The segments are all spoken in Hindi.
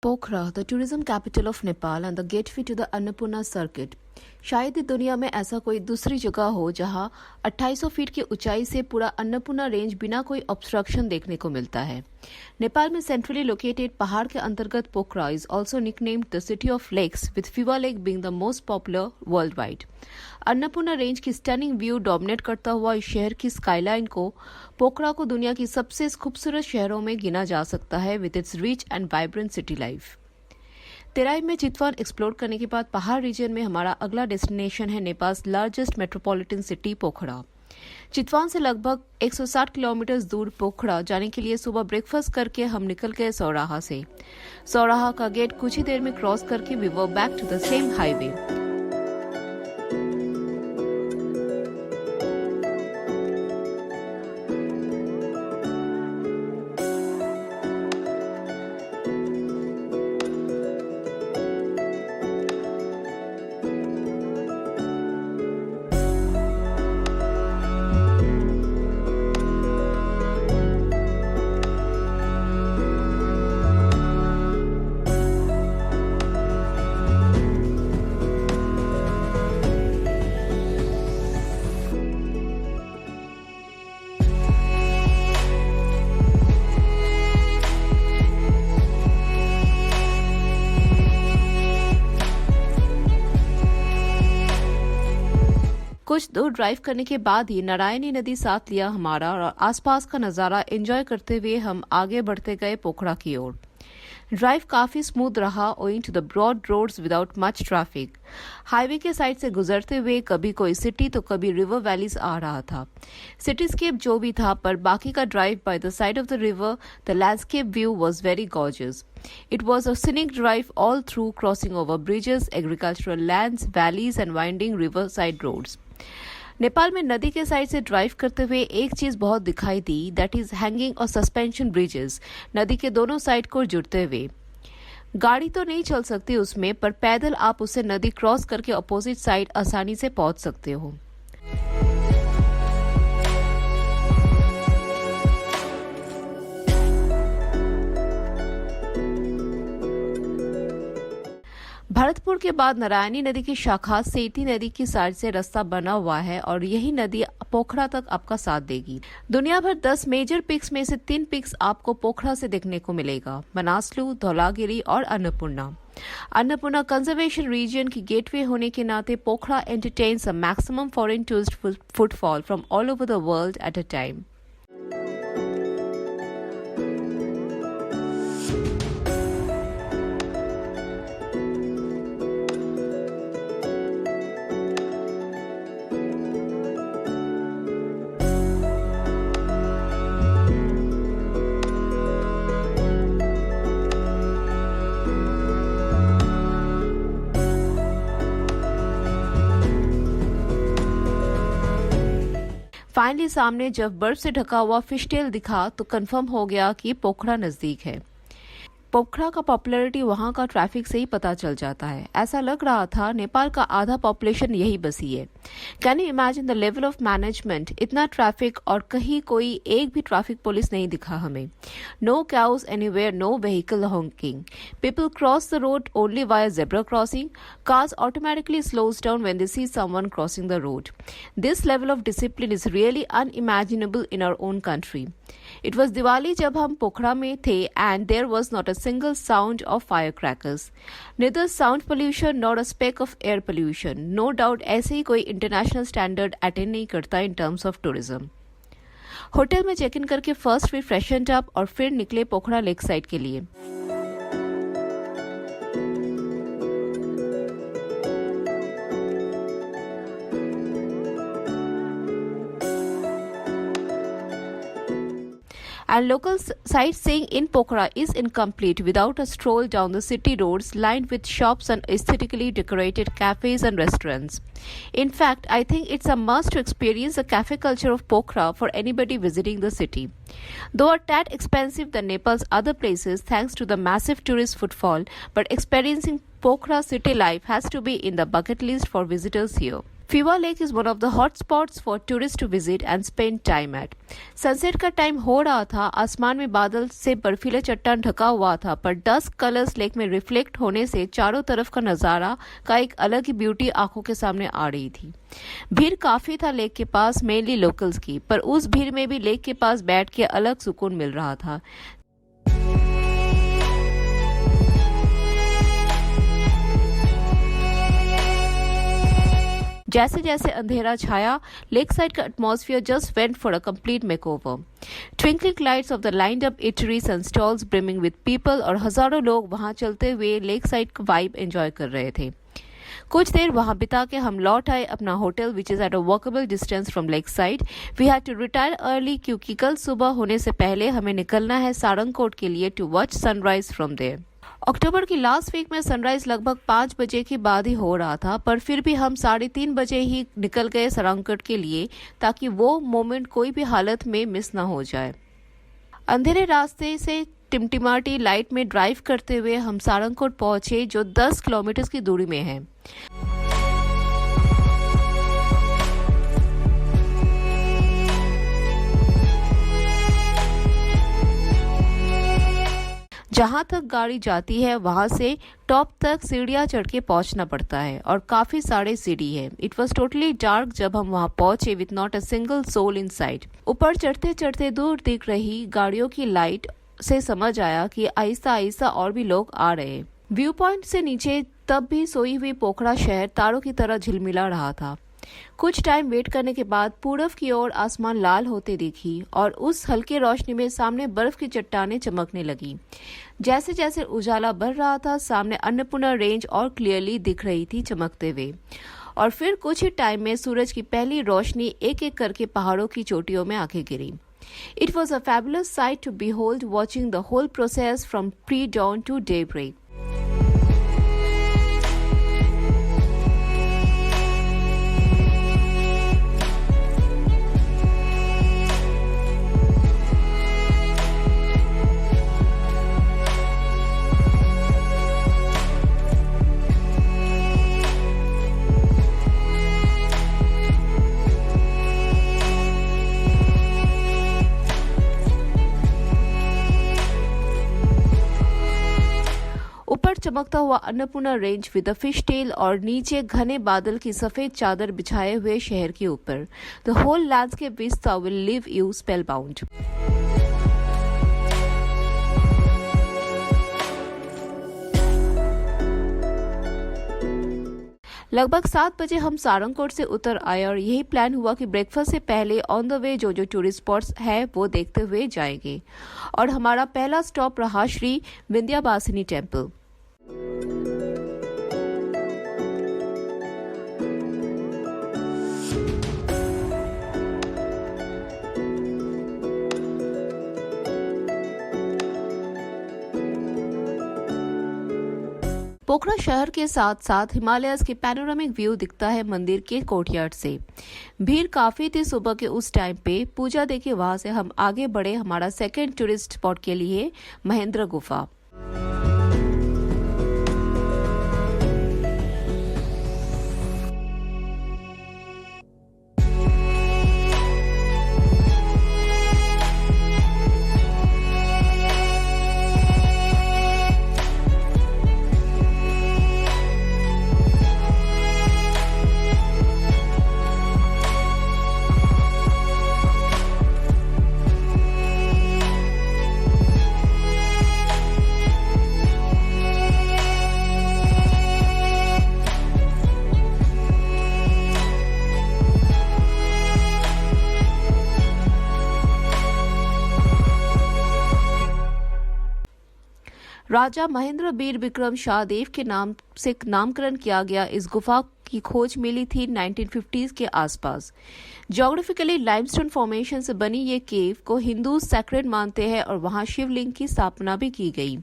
Pokhara, the tourism capital of Nepal and the gateway to the Annapurna circuit. शायद ही दुनिया में ऐसा कोई दूसरी जगह हो जहां 2800 फीट की ऊंचाई से पूरा अन्नपूर्णा रेंज बिना कोई ऑब्स्ट्रक्शन देखने को मिलता है। नेपाल में सेंट्रली लोकेटेड पहाड़ के अंतर्गत Pokhara is also nicknamed the city of lakes, with Phewa lake being the most popular worldwide. Annapurna range की स्टनिंग व्यू डोमिनेट करता हुआ इस शहर की स्काईलाइन को पोखरा को दुनिया की सबसे खूबसूरत शहरों में गिना जा सकता है, with its rich and vibrant city life. Terai में चितवन एक्सप्लोर करने के बाद पहाड़ रीजन में हमारा अगला डेस्टिनेशन है नेपाल लार्जेस्ट मेट्रोपॉलिटन सिटी पोखरा। चितवन से लगभग 160 किलोमीटर दूर पोखरा जाने के लिए सुबह ब्रेकफास्ट करके हम निकल गए सौराहा से। सौराहा का गेट कुछ ही देर में क्रॉस करके we were back to the same highway. कुछ दूर ड्राइव करने के बाद ही नारायणी नदी साथ लिया हमारा और आसपास का नजारा एंजॉय करते हुए हम आगे बढ़ते गए पोखरा की ओर। ड्राइव काफी स्मूथ रहा owing to the broad roads without much traffic. Highway के साइड से गुजरते हुए कभी कोई सिटी तो कभी रिवर वैलीज आ रहा था। सिटीस्केप जो भी था, पर बाकी का drive by the side of the river, the landscape view was very gorgeous. It was a scenic drive all through, crossing over bridges, agricultural lands, valleys and winding riverside roads. Nepal में नदी के साइड से ड्राइव करते हुए एक चीज बहुत दिखाई दी, दैट इज हैंगिंग और सस्पेंशन ब्रिजेस, नदी के दोनों साइड को जुड़ते हुए। गाड़ी तो नहीं चल सकती उसमें, पर पैदल आप उसे नदी क्रॉस करके अपोजिट साइड आसानी से पहुंच सकते हो। भरतपुर के बाद नारायणी नदी की शाखा सेठी नदी की साइड से रास्ता बना हुआ है और यही नदी पोखरा तक आपका साथ देगी। दुनिया भर 10 मेजर पिक्स में से 3 पिक्स आपको पोखरा से देखने को मिलेगा, मनासलू, धौलागिरी और अन्नपूर्णा। अन्नपूर्णा कंजर्वेशन रीजन की गेटवे होने के नाते Pokhara entertains a maximum foreign tourist footfall from all over the world at a time. Finally सामने जब बर्फ से ढका हुआ फिश टेल दिखा तो कंफर्म हो गया कि पोखरा नजदीक है। पोखरा का पॉपुलैरिटी वहां का ट्रैफिक से ही पता चल जाता है। ऐसा लग रहा था नेपाल का आधा पॉपुलेशन यही बसी है। Can you imagine the level of management, इतना ट्रैफिक और कहीं कोई एक भी ट्रैफिक पुलिस नहीं दिखा हमें। No cows anywhere, no vehicle honking. People cross the road only via zebra crossing. Cars automatically slows down when they see someone crossing the road. This level of discipline is really unimaginable in our own country. It was Diwali जब हम पोखरा में थे and there was not a single sound of firecrackers. Neither sound pollution nor a speck of air pollution. No doubt ऐसे ही कोई इंटरनेशनल स्टैंडर्ड अटेंड नहीं करता in terms of tourism. Hotel में चेक इन करके फर्स्ट वी फ्रेशन्ड अप और फिर निकले पोखरा लेक साइड के लिए। And local sightseeing in Pokhara is incomplete without a stroll down the city roads lined with shops and aesthetically decorated cafes and restaurants. In fact, I think it's a must to experience the cafe culture of Pokhara for anybody visiting the city. Though a tad expensive than Nepal's other places thanks to the massive tourist footfall, but experiencing Pokhara city life has to be in the bucket list for visitors here. Fiwa Lake is one of the hot spots for tourists to visit and spend time at. Sunset का टाइम हो रहा था, आसमान में बादल से बर्फीले चट्टान ढका हुआ था, पर डस्ट कलर्स लेक में रिफ्लेक्ट होने से चारों तरफ का नज़ारा का एक अलग ही ब्यूटी आंखों के सामने आ रही थी। भीड़ काफी था लेक के पास, मेनली लोकल्स की, पर उस भीड़ में भी लेक के पास बैठ के अलग सुकून मिल रहा था। जैसे जैसे अंधेरा छाया, लेक साइड का atmosphere just went for a complete makeover. Twinkling lights off the lined up eateries and stalls brimming with people, और हजारों लोग वहां चलते हुए लेक साइड का वाइब एंजॉय कर रहे थे। कुछ देर वहां बिता के हम लौट आए अपना hotel, which is at a walkable distance from lake side. We had to retire early क्योंकि कल सुबह होने से पहले हमें निकलना है सारंगकोट के लिए to watch sunrise from there. अक्टूबर की लास्ट वीक में सनराइज लगभग 5 बजे के बाद ही हो रहा था, पर फिर भी हम 3:30 बजे ही निकल गए सारंगकोट के लिए, ताकि वो मोमेंट कोई भी हालत में मिस ना हो जाए। अंधेरे रास्ते से टिमटिमाटी लाइट में ड्राइव करते हुए हम सारंगकोट पहुंचे, जो 10 किलोमीटर की दूरी में है। जहां तक गाड़ी जाती है वहां से टॉप तक सीढ़ियां चढ़ के पहुंचना पड़ता है, और काफी सारे सीढ़ी है। इट वॉज टोटली डार्क जब हम वहां पहुंचे, with not a single soul inside. ऊपर चढ़ते चढ़ते दूर दिख रही गाड़ियों की लाइट से समझ आया कि आहिस्ता आहिस्ता और भी लोग आ रहे। व्यू पॉइंट से नीचे तब भी सोई हुई पोखरा शहर तारों की तरह झिलमिला रहा था। कुछ टाइम वेट करने के बाद पूरब की ओर आसमान लाल होते दिखी, और उस हल्के रोशनी में सामने बर्फ की चट्टानें चमकने लगी। जैसे जैसे उजाला बढ़ रहा था, सामने अन्नपूर्णा रेंज और क्लियरली दिख रही थी चमकते हुए, और फिर कुछ ही टाइम में सूरज की पहली रोशनी एक एक करके पहाड़ों की चोटियों में आके गिरी। It was a fabulous sight to behold, watching the whole process from pre-dawn to daybreak. ऊपर चमकता हुआ Annapurna range with a fish tail, और नीचे घने बादल की सफेद चादर बिछाए हुए शहर के ऊपर। The whole landscape vista will leave you spellbound. लगभग 7 बजे हम सारंगकोट से उतर आए, और यही प्लान हुआ कि ब्रेकफास्ट से पहले ऑन द वे जो जो टूरिस्ट स्पॉट्स है वो देखते हुए जाएंगे, और हमारा पहला स्टॉप रहा श्री विंध्यावासिनी टेम्पल। पोखरा शहर के साथ साथ हिमालयस के पैनोरामिक व्यू दिखता है मंदिर के कोर्टयार्ड से। भीड़ काफी थी सुबह के उस टाइम पे। पूजा देके वहां से हम आगे बढ़े हमारा सेकंड टूरिस्ट स्पॉट के लिए, महेंद्र गुफा। राजा महेंद्र बीर विक्रम शाहदेव के नाम से नामकरण किया गया इस गुफा की खोज मिली थी 1950s के आसपास। ज्योग्राफिकली लाइमस्टोन फॉर्मेशन से बनी ये केव को हिंदू सैक्रेड मानते हैं, और वहां शिवलिंग की स्थापना भी की गई।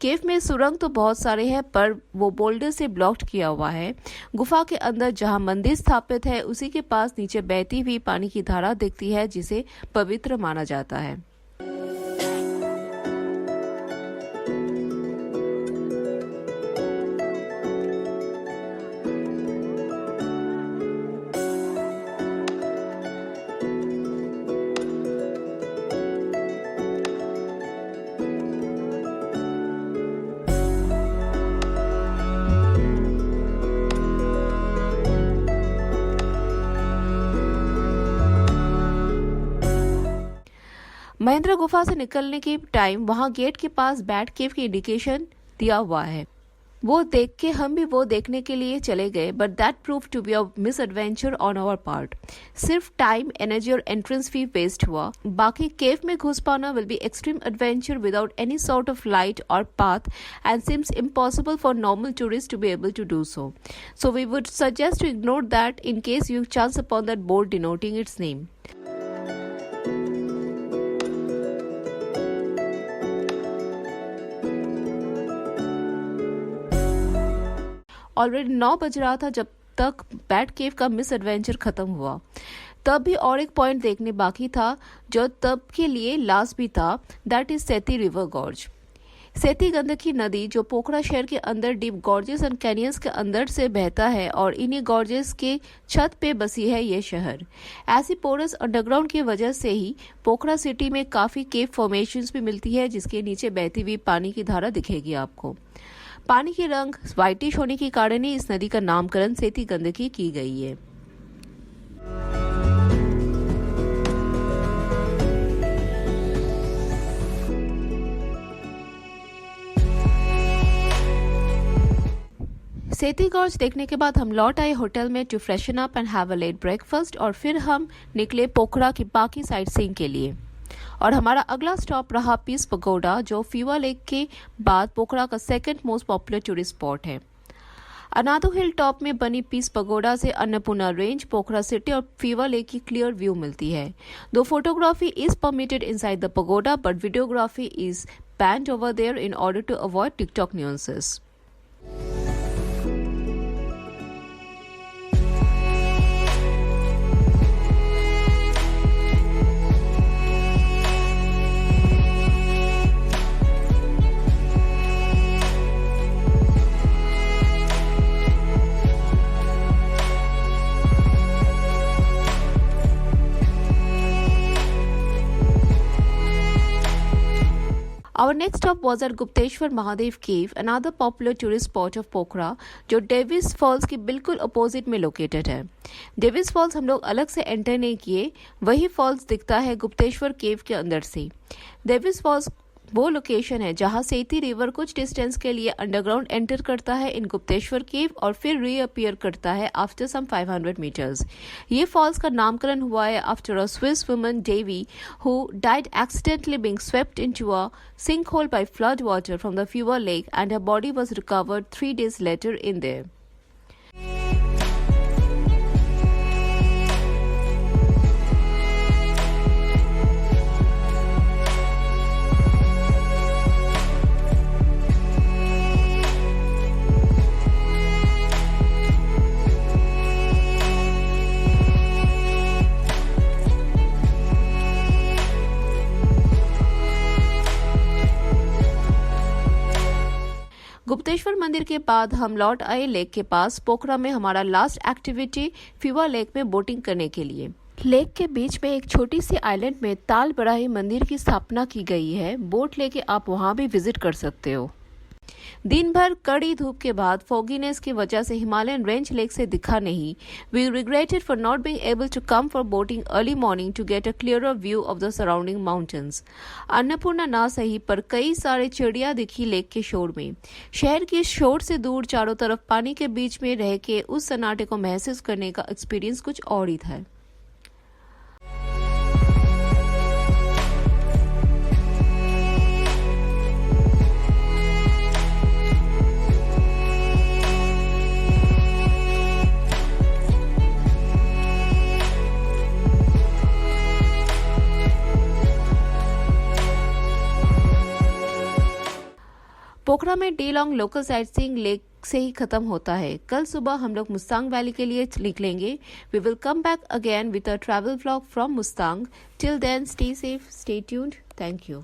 केव में सुरंग तो बहुत सारे हैं, पर वो बोल्डर से ब्लॉक्ड किया हुआ है। गुफा के अंदर जहां मंदिर स्थापित है, उसी के पास नीचे बहती हुई पानी की धारा दिखती है, जिसे पवित्र माना जाता है। महेंद्र गुफा से निकलने के टाइम वहां गेट के पास बैट केव की इंडिकेशन दिया हुआ है। वो देख के हम भी वो देखने के लिए चले गए, but that prove to be a misadventure on our part. सिर्फ टाइम, एनर्जी और एंट्रेंस फी वेस्ट हुआ। बाकी केव में घुस पाना will be extreme adventure without any sort of light और path and seems impossible for normal tourists to be able to do so. So we would suggest to ignore that in case you chance upon that board denoting its name. Already 9 बज रहा था जब तक बैट केव का मिस एडवेंचर खत्म हुआ। तब भी और एक पॉइंट देखने बाकी था जो तब के लिए लास्ट भी था, दैट इज सेती रिवर गॉर्ज। सेती गंडकी नदी जो पोखरा शहर के अंदर डीप गॉर्जेस एंड कैनियंस के अंदर से बहता है और इन्हीं गॉर्जेस के छत पे बसी है ये शहर। ऐसी पोरस अंडरग्राउंड की वजह से ही पोखरा सिटी में काफी केव फॉर्मेशंस भी मिलती है, जिसके नीचे बहती हुई पानी की धारा दिखेगी आपको। पानी के रंग व्हाइटिश होने के कारण ही इस नदी का नामकरण सेती गंडकी की गई है। सेती गॉर्ज देखने के बाद हम लौट आए होटल में to freshen up and have a late breakfast और फिर हम निकले पोखरा की बाकी साइट सीइंग के लिए। और हमारा अगला स्टॉप रहा पीस पगोडा, जो फीवा लेक के बाद पोखरा का second most popular tourist spot है। अनादो हिल टॉप में बनी पीस पगोडा से अन्नपूर्णा रेंज, पोखरा सिटी और फीवा लेक की क्लियर व्यू मिलती है। दो photography is permitted inside the pagoda but videography is banned over there in order to avoid TikTok nuisances. Our next stop was at Gupteshwar Mahadev cave, another popular tourist spot of पोखरा, जो डेविस फॉल्स के बिल्कुल अपोजिट में लोकेटेड है। डेविस फॉल्स हम लोग अलग से एंटर नहीं किए, वही फॉल्स दिखता है गुप्तेश्वर केव के अंदर से। डेविस फॉल्स वो लोकेशन है जहां सेती रिवर कुछ डिस्टेंस के लिए अंडरग्राउंड एंटर करता है इन गुप्तेश्वर केव और फिर रीअपियर करता है आफ्टर सम 500 मीटर्स। ये फॉल्स का नामकरण हुआ है after a Swiss woman Davi who died accidentally being swept into a sinkhole by flood water from the Fewa lake and her body was recovered 3 days later in there. Gupteshwar मंदिर के बाद हम लौट आए लेक के पास। पोखरा में हमारा लास्ट एक्टिविटी फीवा लेक में बोटिंग करने के लिए। लेक के बीच में एक छोटी सी आइलैंड में ताल बराही मंदिर की स्थापना की गई है। बोट लेके आप वहां भी विजिट कर सकते हो। दिन भर कड़ी धूप के बाद फॉगीनेस की वजह से हिमालयन रेंज लेक से दिखा नहीं। We regretted for not being able to come for boating early morning to get a clearer view of the surrounding mountains. Annapurna ना सही पर कई सारे चिड़िया दिखी लेक के शोर में। शहर के शोर से दूर चारों तरफ पानी के बीच में रह के उस सन्नाटे को महसूस करने का एक्सपीरियंस कुछ और ही था। पोखरा में day long local sight seeing lake से ही खत्म होता है। कल सुबह हम लोग मुस्तांग वैली के लिए निकलेंगे। We will come back again with a travel vlog from Mustang. Till then stay safe, stay tuned. Thank you.